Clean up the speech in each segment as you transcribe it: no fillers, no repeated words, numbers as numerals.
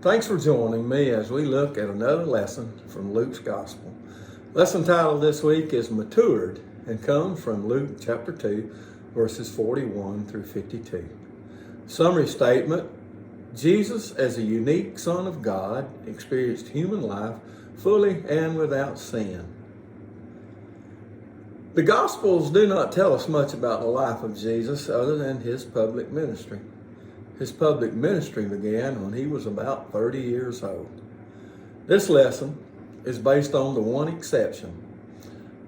Thanks for joining me as we look at another lesson from Luke's Gospel. Lesson title this week is Matured and comes from Luke chapter 2, verses 41 through 52. Summary statement: Jesus, as a unique Son of God, experienced human life fully and without sin. The Gospels do not tell us much about the life of Jesus other than his public ministry. His public ministry began when he was about 30 years old. This lesson is based on the one exception,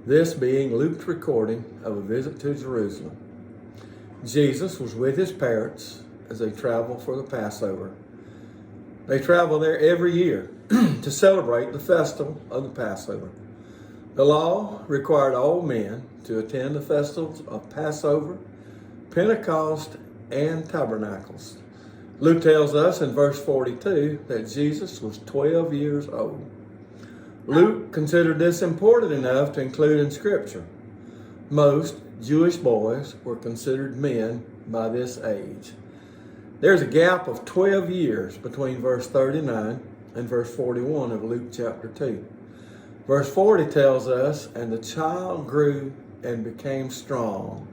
this being Luke's recording of a visit to Jerusalem. Jesus was with his parents as they traveled for the Passover. They travel there every year to celebrate the festival of the Passover. The law required all men to attend the festivals of Passover, Pentecost, and Tabernacles. Luke tells us in verse 42 that Jesus was 12 years old. Luke considered this important enough to include in Scripture. Most Jewish boys were considered men by this age. There's a gap of 12 years between verse 39 and verse 41 of Luke chapter 2. Verse 40 tells us, "And the child grew and became strong.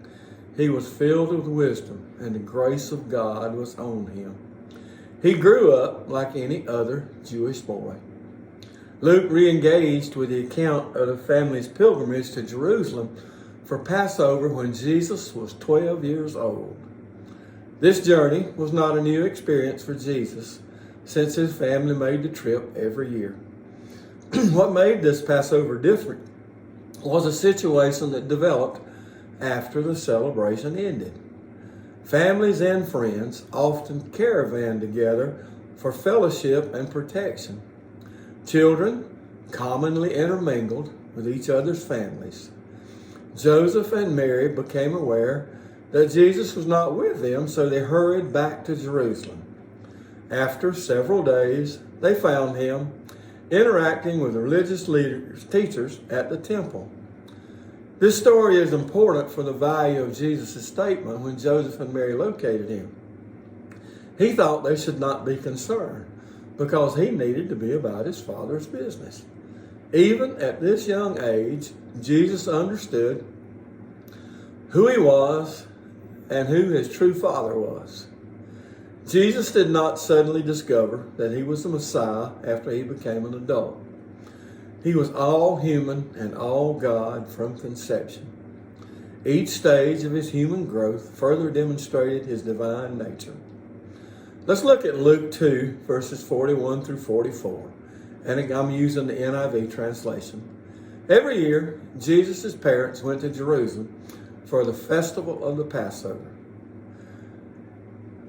He was filled with wisdom, and the grace of God was on him." He grew up like any other Jewish boy. Luke re-engaged with the account of the family's pilgrimage to Jerusalem for Passover when Jesus was 12 years old. This journey was not a new experience for Jesus, since his family made the trip every year. What made this Passover different was a situation that developed after the celebration ended. Families and friends often caravan together for fellowship and protection. Children commonly intermingled with each other's families. Joseph and Mary became aware that Jesus was not with them, so they hurried back to Jerusalem. After several days, they found him interacting with religious leaders, teachers at the temple. This story is important for the value of Jesus' statement when Joseph and Mary located him. He thought they should not be concerned because he needed to be about his Father's business. Even at this young age, Jesus understood who he was and who his true Father was. Jesus did not suddenly discover that he was the Messiah after he became an adult. He was all human and all God from conception. Each stage of his human growth further demonstrated his divine nature. Let's look at Luke 2, verses 41 through 44. And I'm using the NIV translation. Every year, Jesus' parents went to Jerusalem for the festival of the Passover.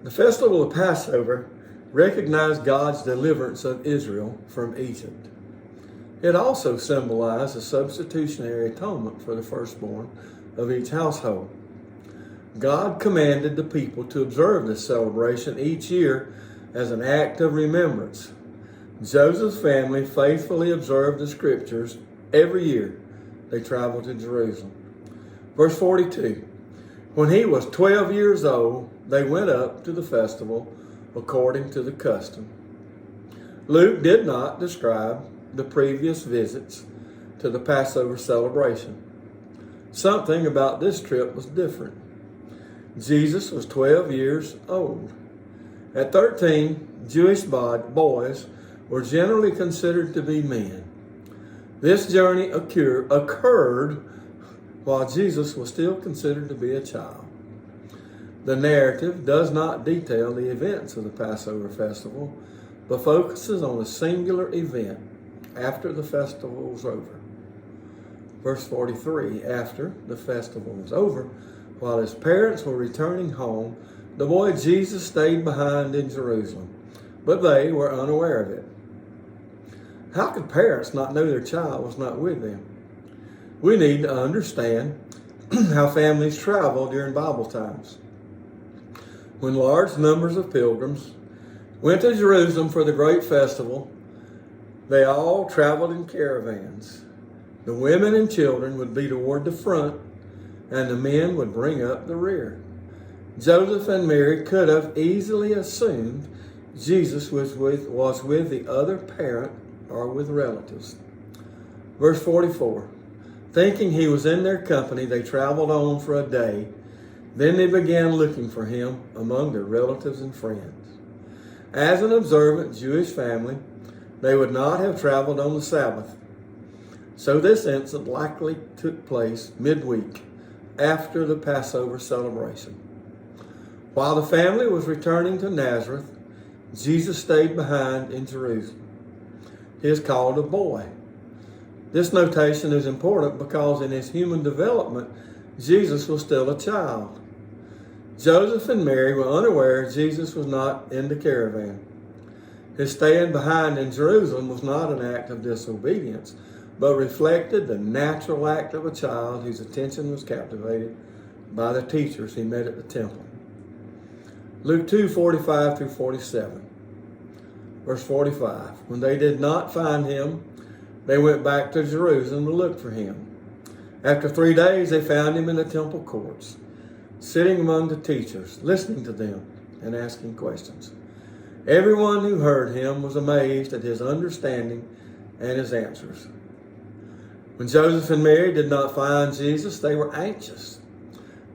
The festival of Passover recognized God's deliverance of Israel from Egypt. It also symbolized a substitutionary atonement for the firstborn of each household. God commanded the people to observe this celebration each year as an act of remembrance. Joseph's family faithfully observed the scriptures every year they traveled to Jerusalem. Verse 42, when he was 12 years old, they went up to the festival according to the custom. Luke did not describe the previous visits to the Passover celebration. Something about this trip was different. Jesus was 12 years old. At 13, Jewish boys were generally considered to be men. This journey occurred while Jesus was still considered to be a child. The narrative does not detail the events of the Passover festival, but focuses on a singular event after the festival was over. Verse 43, after the festival was over, while his parents were returning home, the boy Jesus stayed behind in Jerusalem, but they were unaware of it. How could parents not know their child was not with them? We need to understand how families travel during Bible times. When large numbers of pilgrims went to Jerusalem for the great festival, they all traveled in caravans. The women and children would be toward the front, and the men would bring up the rear. Joseph and Mary could have easily assumed Jesus was with the other parent or with relatives. Verse 44, thinking he was in their company, they traveled on for a day. Then they began looking for him among their relatives and friends. As an observant Jewish family, they would not have traveled on the Sabbath. So this incident likely took place midweek after the Passover celebration. While the family was returning to Nazareth, Jesus stayed behind in Jerusalem. He is called a boy. This notation is important because in his human development, Jesus was still a child. Joseph and Mary were unaware Jesus was not in the caravan. His staying behind in Jerusalem was not an act of disobedience, but reflected the natural act of a child whose attention was captivated by the teachers he met at the temple. Luke 2:45 through 47. Verse 45. When they did not find him, they went back to Jerusalem to look for him. After 3 days, they found him in the temple courts, sitting among the teachers, listening to them and asking questions. Everyone who heard him was amazed at his understanding and his answers. When Joseph and Mary did not find Jesus, they were anxious.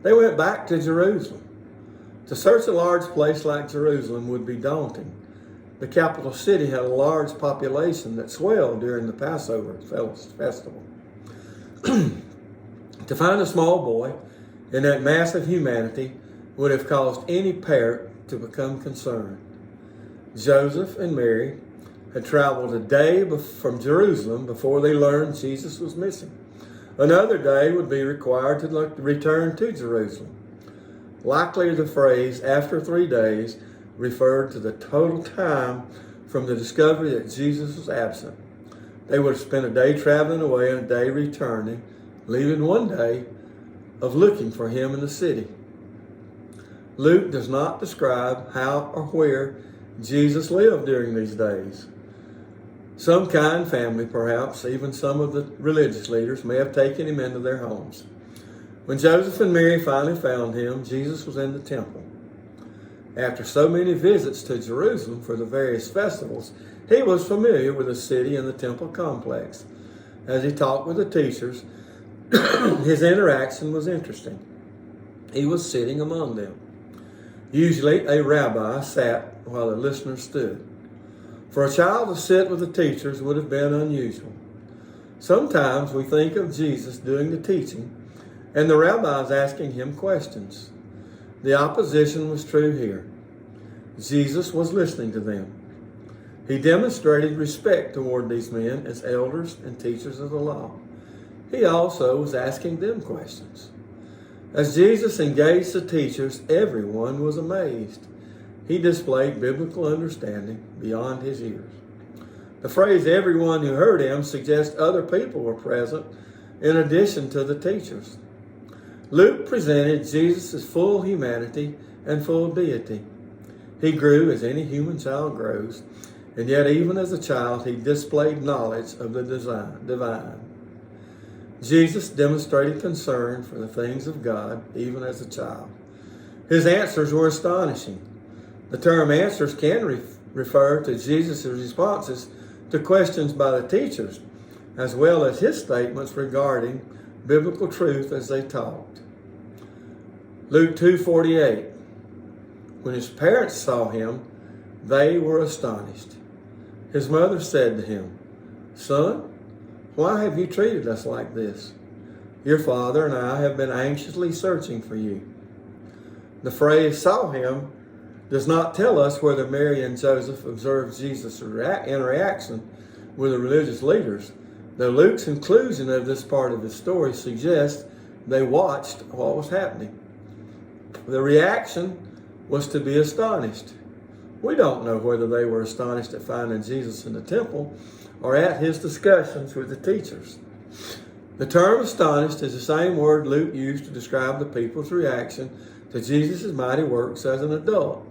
They went back to Jerusalem. To search a large place like Jerusalem would be daunting. The capital city had a large population that swelled during the Passover festival. To find a small boy in that mass of humanity would have caused any parent to become concerned. Joseph and Mary had traveled a day from Jerusalem before they learned Jesus was missing. Another day would be required to return to Jerusalem. Likely the phrase, after 3 days, referred to the total time from the discovery that Jesus was absent. They would have spent a day traveling away and a day returning, leaving 1 day of looking for him in the city. Luke does not describe how or where Jesus lived during these days. Some kind family, perhaps even some of the religious leaders, may have taken him into their homes. When Joseph and Mary finally found him, Jesus was in the temple. After so many visits to Jerusalem for the various festivals, he was familiar with the city and the temple complex. As he talked with the teachers, his interaction was interesting. He was sitting among them. Usually, a rabbi sat while the listeners stood. For a child to sit with the teachers would have been unusual. Sometimes we think of Jesus doing the teaching and the rabbis asking him questions. The opposition was true here. Jesus was listening to them. He demonstrated respect toward these men as elders and teachers of the law. He also was asking them questions. As Jesus engaged the teachers, everyone was amazed. He displayed biblical understanding beyond his years. The phrase everyone who heard him suggests other people were present in addition to the teachers. Luke presented Jesus' full humanity and full deity. He grew as any human child grows, and yet even as a child he displayed knowledge of the divine. Jesus demonstrated concern for the things of God even as a child. His answers were astonishing. The term answers can refer to Jesus' responses to questions by the teachers, as well as his statements regarding biblical truth as they talked. Luke 2:48. When his parents saw him, they were astonished. His mother said to him, "Son, why have you treated us like this? Your father and I have been anxiously searching for you." The phrase "saw him" does not tell us whether Mary and Joseph observed Jesus' interaction with the religious leaders, though Luke's inclusion of this part of his story suggests they watched what was happening. The reaction was to be astonished. We don't know whether they were astonished at finding Jesus in the temple or at his discussions with the teachers. The term astonished is the same word Luke used to describe the people's reaction to Jesus' mighty works as an adult.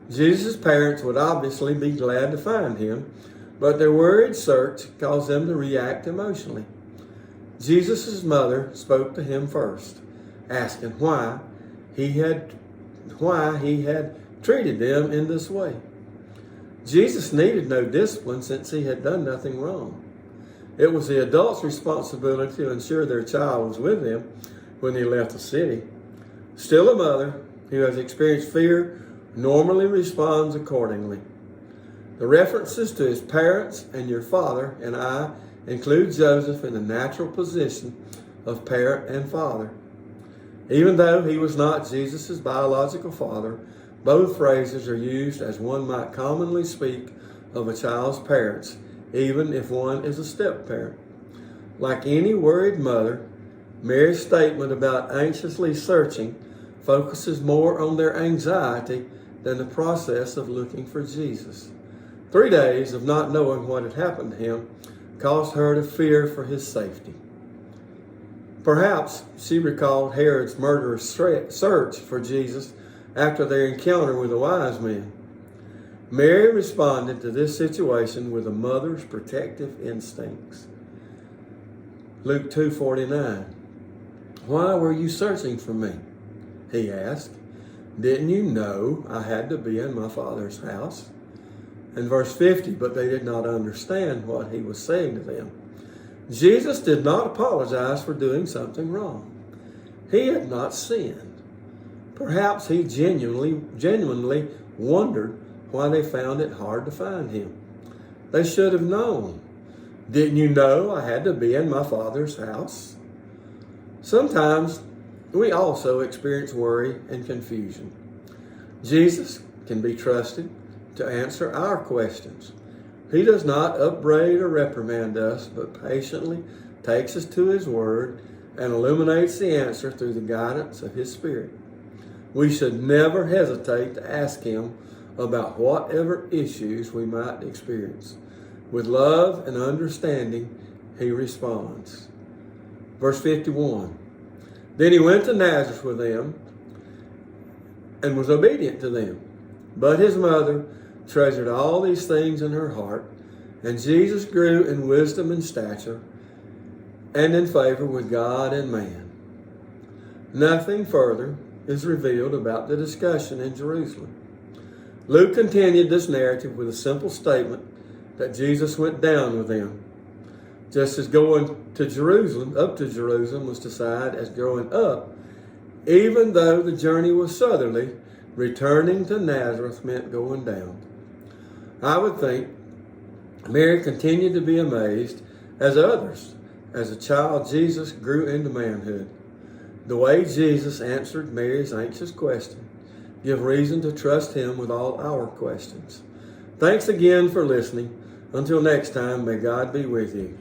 Jesus' parents would obviously be glad to find him, but their worried search caused them to react emotionally. Jesus' mother spoke to him first, asking why he had treated them in this way. Jesus needed no discipline since he had done nothing wrong. It was the adult's responsibility to ensure their child was with them when they left the city. Still, a mother who has experienced fear normally responds accordingly. The references to his parents and your father and I include Joseph in the natural position of parent and father. Even though he was not Jesus' biological father, both phrases are used as one might commonly speak of a child's parents, even if one is a step-parent. Like any worried mother, Mary's statement about anxiously searching focuses more on their anxiety than the process of looking for Jesus. 3 days of not knowing what had happened to him caused her to fear for his safety. Perhaps she recalled Herod's murderous search for Jesus after their encounter with the wise men. Mary responded to this situation with a mother's protective instincts. Luke 2:49. "Why were you searching for me?" he asked. "Didn't you know I had to be in my Father's house?" And verse 50, but they did not understand what he was saying to them. Jesus did not apologize for doing something wrong. He had not sinned. Perhaps he genuinely wondered why they found it hard to find him. They should have known. "Didn't you know I had to be in my Father's house?" Sometimes we also experience worry and confusion. Jesus can be trusted to answer our questions. He does not upbraid or reprimand us, but patiently takes us to his word and illuminates the answer through the guidance of his Spirit. We should never hesitate to ask him about whatever issues we might experience. With love and understanding, he responds. Verse 51. Then he went to Nazareth with them and was obedient to them. But his mother treasured all these things in her heart, and Jesus grew in wisdom and stature and in favor with God and man. Nothing further is revealed about the discussion in Jerusalem. Luke continued this narrative with a simple statement that Jesus went down with them. Just as going up to Jerusalem was decided as growing up, even though the journey was southerly, returning to Nazareth meant going down. I would think Mary continued to be amazed, as others, as a child Jesus grew into manhood. The way Jesus answered Mary's anxious question give reason to trust him with all our questions. Thanks again for listening. Until next time, may God be with you.